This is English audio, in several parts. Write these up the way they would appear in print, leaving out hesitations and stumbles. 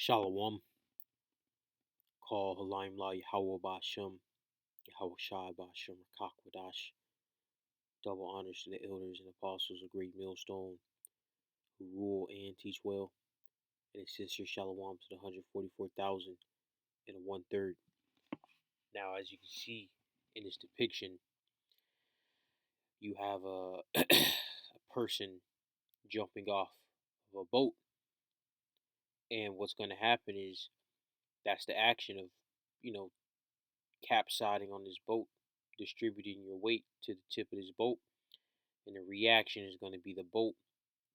Shalom, call Halim La Yahweh Bashem, Yahweh Shai Bashem, Rakakwadash. Double honors to the elders and apostles of Great Millstone who rule and teach well. And a sincere shalom to the 144,000 and a 1/3. Now, as you can see in this depiction, you have a person jumping off of a boat. And what's going to happen is that's the action of, capsizing on this boat, distributing your weight to the tip of this boat. And the reaction is going to be the boat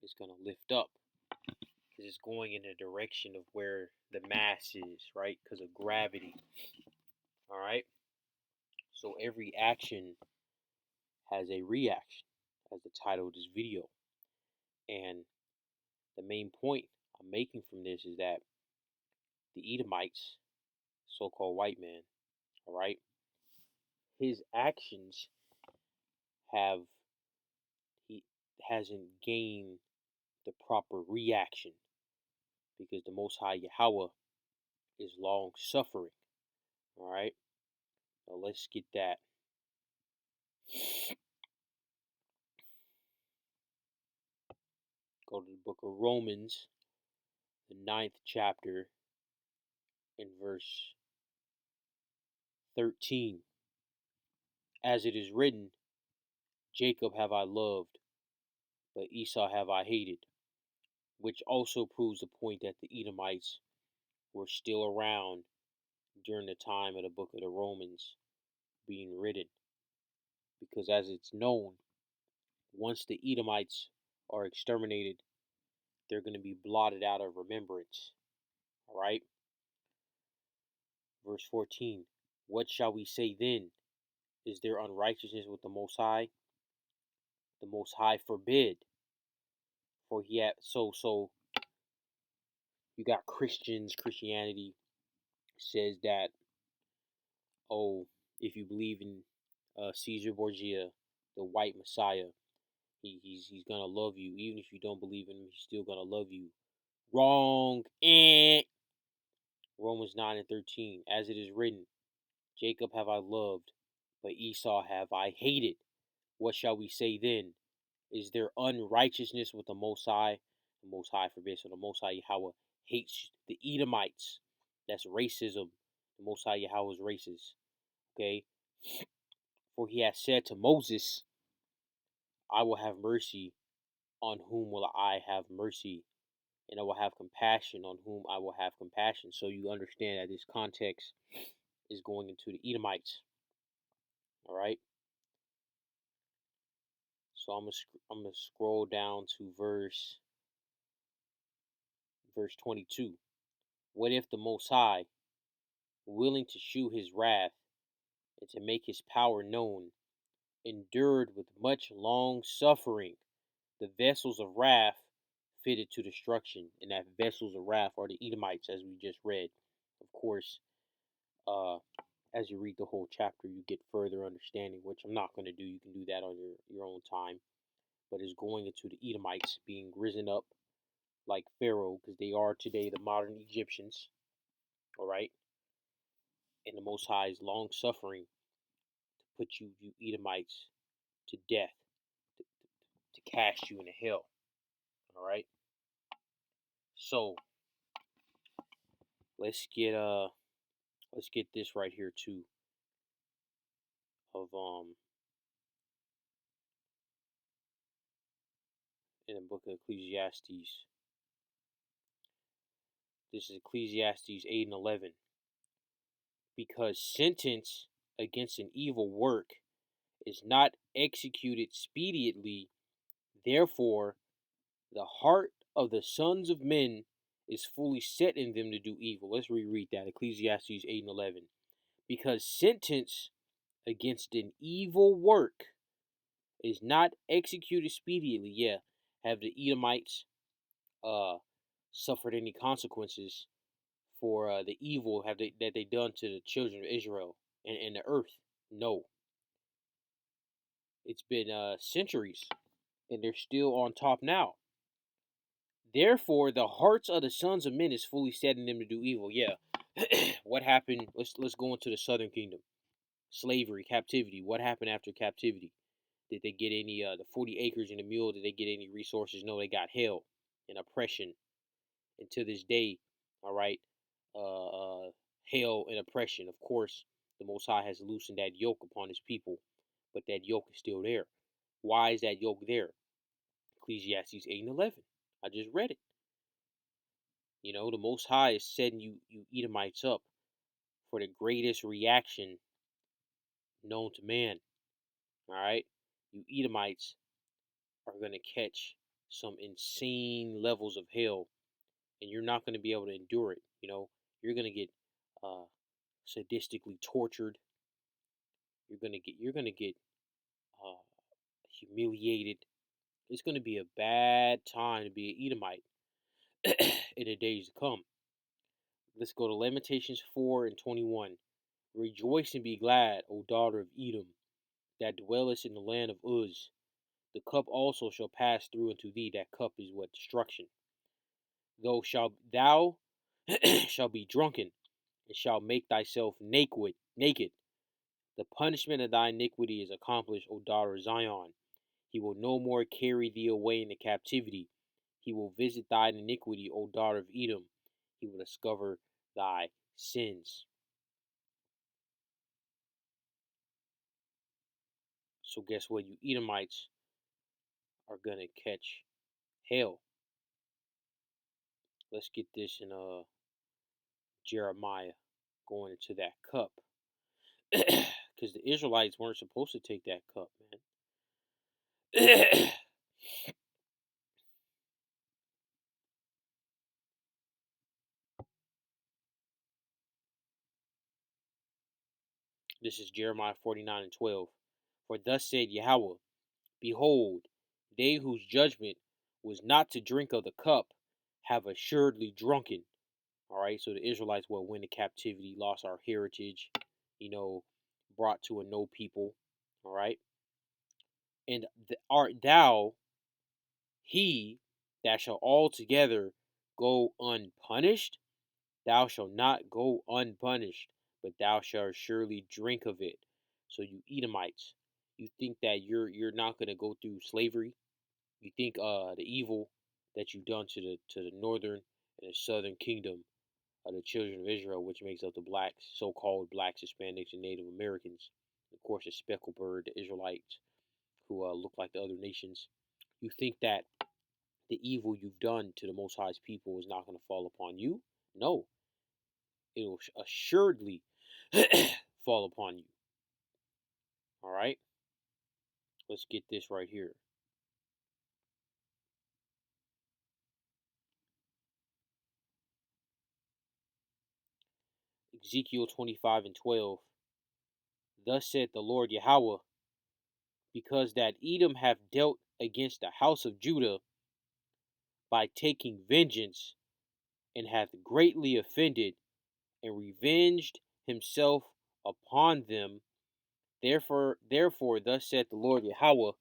is going to lift up because it's going in the direction of where the mass is, right? Because of gravity. All right. So every action has a reaction, as the title of this video. And the main point I'm making from this is that the Edomites, so-called white man, all right, his actions he hasn't gained the proper reaction because the Most High Yahweh is long suffering. All right. Now let's get that. Go to the book of Romans, the 9th chapter, in verse 13. As it is written, Jacob have I loved, but Esau have I hated, which also proves the point that the Edomites were still around during the time of the book of the Romans being written. Because as it's known, once the Edomites are exterminated, they're going to be blotted out of remembrance. All right? Verse 14. What shall we say then? Is there unrighteousness with the Most High? The Most High forbid. For he had so you got Christianity says that, oh, if you believe in Caesar Borgia, the white Messiah, he's gonna love you. Even if you don't believe in him, he's still gonna love you. Wrong. Romans 9 and 13. As it is written, Jacob have I loved, but Esau have I hated. What shall we say then? Is there unrighteousness with the Most High? The Most High forbid. So the Most High Yahweh hates the Edomites. That's racism. The Most High Yahweh is racist. Okay? For he has said to Moses, I will have mercy on whom will I have mercy, and I will have compassion on whom I will have compassion. So you understand that this context is going into the Edomites. All right? So I'm gonna scroll down to verse 22. What if the Most High, willing to shew his wrath and to make his power known, endured with much long suffering the vessels of wrath fitted to destruction? And that vessels of wrath are the Edomites, as we just read. Of course, as you read the whole chapter, you get further understanding, which I'm not going to do. You can do that on your own time. But it's going into the Edomites being risen up like Pharaoh, because they are today the modern Egyptians. All right. And the Most High is long suffering to put you Edomites to death, to cast you into hell. All right. So let's get this right here too. Of in the book of Ecclesiastes. This is Ecclesiastes 8 and 11. Because sentence against an evil work is not executed expediently, therefore the heart of the sons of men is fully set in them to do evil. Let's reread that. Ecclesiastes 8 and 11. Because sentence against an evil work is not executed expediently. Yeah, have the Edomites suffered any consequences for the evil that they done to the children of Israel and the earth? No. It's been centuries, and they're still on top now. Therefore, the hearts of the sons of men is fully set in them to do evil. Yeah. What happened? Let's go into the southern kingdom. Slavery, captivity. What happened after captivity? Did they get any the 40 acres and a mule? Did they get any resources? No, they got hell and oppression. And to this day, all right, hell and oppression. Of course, the Most High has loosened that yoke upon his people, but that yoke is still there. Why is that yoke there? Ecclesiastes 8 and 11. I just read it. You know, the Most High is setting you Edomites up for the greatest reaction known to man. All right, you Edomites are gonna catch some insane levels of hell, and you're not gonna be able to endure it. You know, you're gonna get uh, sadistically tortured. You're gonna get uh, humiliated. It's gonna be a bad time to be an Edomite in the days to come. Let's go to Lamentations 4 and 21. Rejoice and be glad, O daughter of Edom, that dwellest in the land of Uz. The cup also shall pass through unto thee. That cup is what? Destruction. Thou shall be drunken, and shall make thyself naked. The punishment of thy iniquity is accomplished, O daughter of Zion. He will no more carry thee away into captivity. He will visit thine iniquity, O daughter of Edom. He will discover thy sins. So guess what? You Edomites are gonna catch hell. Let's get this in Jeremiah going into that cup. Because the Israelites weren't supposed to take that cup, man. This is Jeremiah 49 and 12. For thus said Yahweh, behold, they whose judgment was not to drink of the cup have assuredly drunken. All right, so the Israelites went into captivity, lost our heritage, you know, brought to a no people. All right, and art thou he that shall altogether go unpunished? Thou shalt not go unpunished, but thou shalt surely drink of it. So you Edomites, you think that you're not gonna go through slavery? You think the evil that you've done to the northern and the southern kingdom of the children of Israel, which makes up the blacks, so-called blacks, Hispanics, and Native Americans, of course, the speckled bird, the Israelites, who look like the other nations. You think that the evil you've done to the Most High's people is not going to fall upon you? No, it will assuredly fall upon you. All right, let's get this right here. Ezekiel 25 and 12. Thus said the Lord Yahweh, because that Edom hath dealt against the house of Judah by taking vengeance, and hath greatly offended, and revenged himself upon them. Therefore, thus saith the Lord Yahweh,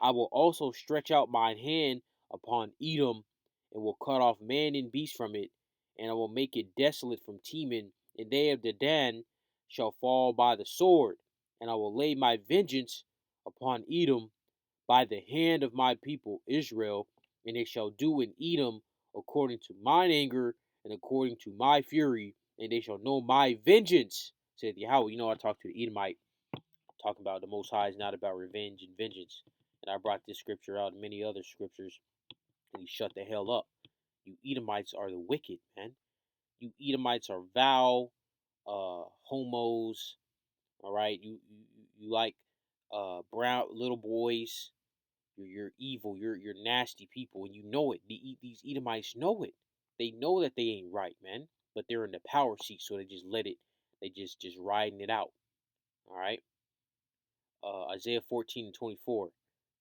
I will also stretch out mine hand upon Edom, and will cut off man and beast from it, and I will make it desolate from Teman, and they of Dedan shall fall by the sword, and I will lay my vengeance upon Edom by the hand of my people Israel, and they shall do in Edom according to mine anger and according to my fury, and they shall know my vengeance, said Yahweh. You know, I talked to the Edomite, talking about the Most High is not about revenge and vengeance. And I brought this scripture out and many other scriptures, and he shut the hell up. You Edomites are the wicked, man. You Edomites are vile, homos. All right, you like brown little boys. You're evil. You're nasty people, and you know it. These Edomites know it. They know that they ain't right, man. But they're in the power seat, so they just let it. They just riding it out. All right. Isaiah 14 and 24.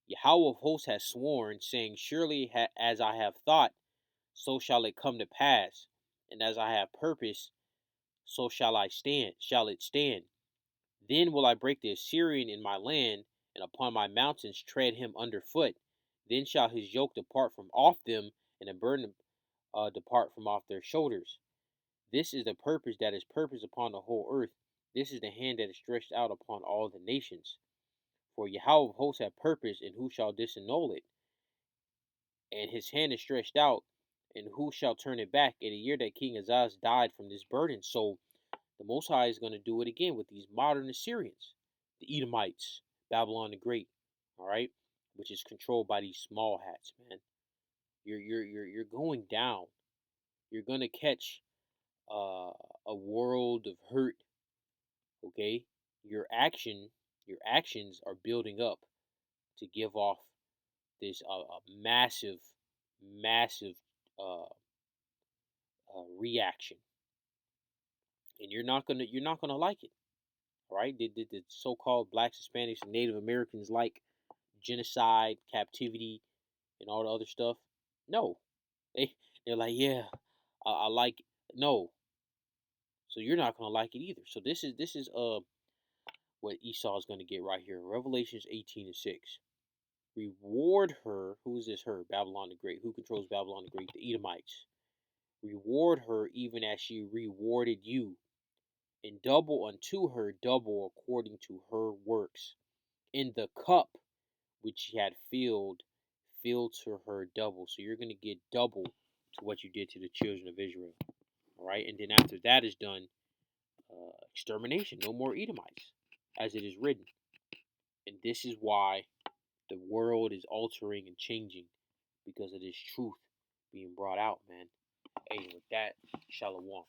Yahweh of hosts has sworn, saying, surely as I have thought, so shall it come to pass, and as I have purposed, so shall it stand. Then will I break the Assyrian in my land, and upon my mountains tread him under foot. Then shall his yoke depart from off them, and a burden depart from off their shoulders. This is the purpose that is purposed upon the whole earth. This is the hand that is stretched out upon all the nations. For Yahweh of hosts hath purpose, and who shall disannul it? And his hand is stretched out, and who shall turn it back? In the year that King Azaz died from this burden. So the Most High is going to do it again with these modern Assyrians, the Edomites, Babylon the Great, all right, which is controlled by these small hats, man. You're going down. You're gonna catch a world of hurt. Okay, your actions are building up to give off this massive uh, reaction, and you're not gonna like it. All right, did the so-called blacks, Hispanics, and Native Americans like genocide, captivity, and all the other stuff? No, they're like, yeah, I like it. No, so you're not gonna like it either. So this is what Esau is gonna get right here. Revelations 18:6. Reward her. Who is this her? Babylon the Great. Who controls Babylon the Great? The Edomites. Reward her even as she rewarded you, and double unto her double according to her works. In the cup which she had filled, fill to her double. So you're gonna get double to what you did to the children of Israel. All right, and then after that is done, extermination. No more Edomites, as it is written. And this is why the world is altering and changing, because of this truth being brought out, man. Hey, with that, shalom.